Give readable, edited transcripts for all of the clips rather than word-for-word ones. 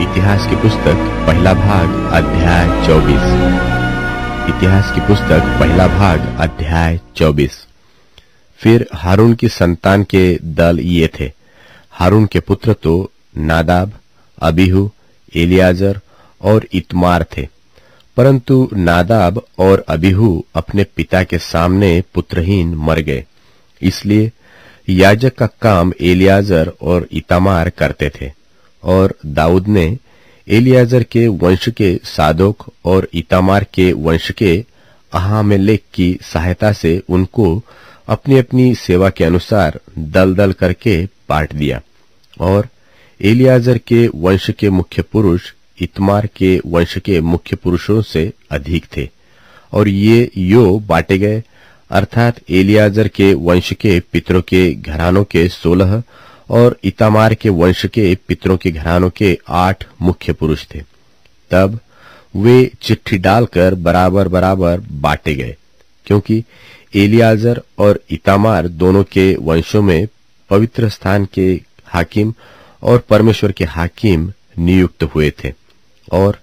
इतिहास की पुस्तक पहला भाग अध्याय 24। इतिहास की पुस्तक पहला भाग अध्याय 24। फिर हारून की संतान के दल ये थे। हारून के पुत्र तो नादाब, अबीहू, एलियाजर और इतमार थे, परंतु नादाब और अबीहू अपने पिता के सामने पुत्रहीन मर गए। इसलिए याजक का काम एलियाजर और इतामार करते थे, और दाऊद ने एलियाजर के वंश के सादोक और इतामार के वंश के अहामेलेक की सहायता से उनको अपनी अपनी सेवा के अनुसार दल दल करके बांट दिया। और एलियाजर के वंश के मुख्य पुरुष इतमार के वंश के मुख्य पुरुषों से अधिक थे, और ये यो बांटे गए, अर्थात एलियाजर के वंश के पितरों के घरानों के 16 और इतामार के वंश के पितरों के घरानों के 8 मुख्य पुरुष थे। तब वे चिट्ठी डालकर बराबर बराबर बांटे गए, क्योंकि एलियाजर और इतामार दोनों के वंशों में पवित्र स्थान के हाकिम और परमेश्वर के हाकिम नियुक्त हुए थे। और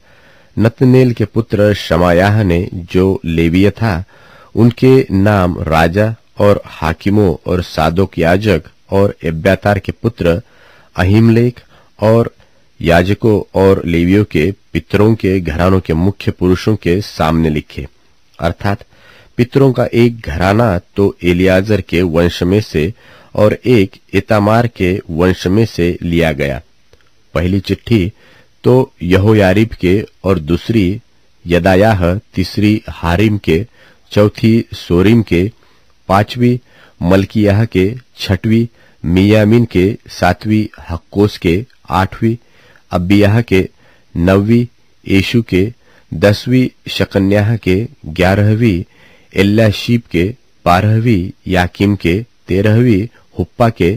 नतनेल के पुत्र शमायाह ने, जो लेवीय था, उनके नाम राजा और हाकिमों और सादोक याजक और एब्यातार के पुत्र अहीमलेक और याजकों और लेवियों के पितरों के घरानों के मुख्य पुरुषों के सामने लिखे। अर्थात पितरों का एक घराना तो एलियाजर के वंश में से और एक इतामार के वंश में से लिया गया। पहली चिट्ठी तो यहोयारीब के, और दूसरी यदायाह, तीसरी हारिम के, चौथी सोरीम के, पांचवी मलकियाह के, छठवीं मियामीन के, सातवीं हक्कोस के, आठवीं अबियाह के, नौवीं यीशु के, 10वीं शकन्याह के, 11वीं एल्याशीब के, 12वीं याकीम के, 13वीं हुप्पा के,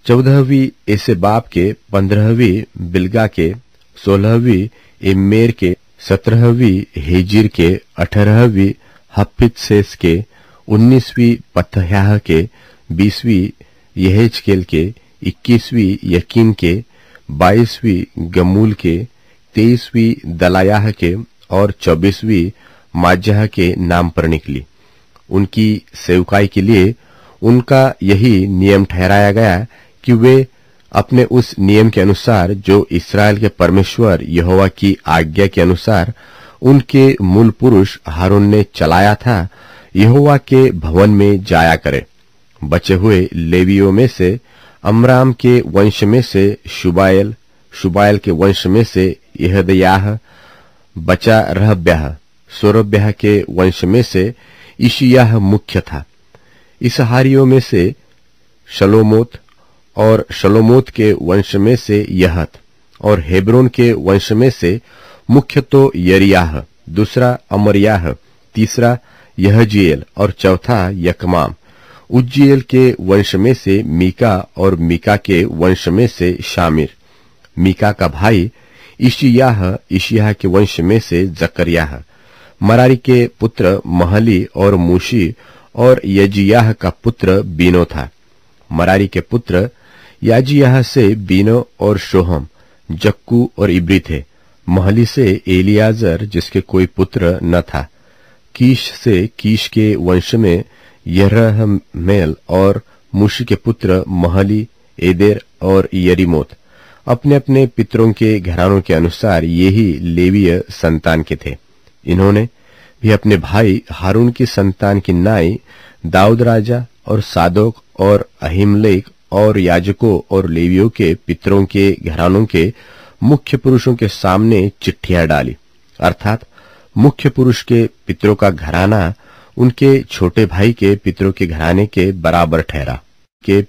14वीं एसेबाब के, 15वीं बिल्गा के, 16वीं इम्मेर के, 17वीं हेजिर के, 18वीं हप्पित्सेस के, 19वीं पतह्याह के, 20वीं यहेजकेल के, 21वीं यकीन के, 22वीं गमूल के, 23वीं दलायाह के और 24वीं माज्याह के नाम पर निकली। उनकी सेवकाई के लिए उनका यही नियम ठहराया गया कि वे अपने उस नियम के अनुसार जो इस्राएल के परमेश्वर यहोवा की आज्ञा के अनुसार उनके मूल पुरुष हारून ने चलाया था, यहोवा के भवन में जाया करे। बचे हुए लेवियों में से अमराम के वंश में से शुबायल, शुबायल के वंश में से यहदयाह, बचा रहब्याह, सोरब्याह के वंश में से इशियाह मुख्य था। इसहारियों में से शलोमोत, और शलोमोत के वंश में से यहत, और हेब्रोन के वंश में से मुख्य तो यरियाह, दूसरा अमरियाह, तीसरा यहजीएल और चौथा यकमाम। उज्जीएल के वंश में से मीका, और मीका के वंश में से शामिर। मीका का भाई इशियाह, इशियाह के वंश में से जकरियाह। मरारी के पुत्र महली और मूशी, और यजियाह का पुत्र बीनो था। मरारी के पुत्र याजियाह से बीनो और शोहम, जक्कू और इब्री थे। महली से एलियाजर, जिसके कोई पुत्र न था। कीश से, कीश के वंश में यरहमेल, और मूशी के पुत्र महली, एदेर और यरीमोत। अपने अपने पितरों के घरानों के अनुसार ये ही लेवीय संतान के थे। इन्होंने भी अपने भाई हारून की संतान की नाई दाऊद राजा और सादोक और अहीमलेक और याजकों और लेवियों के पितरों के घरानों के मुख्य पुरुषों के सामने चिट्ठियां डाली। अर्थात मुख्य पुरुष के पितरों का घराना उनके छोटे भाई के पितरों के घराने के बराबर ठहरा। के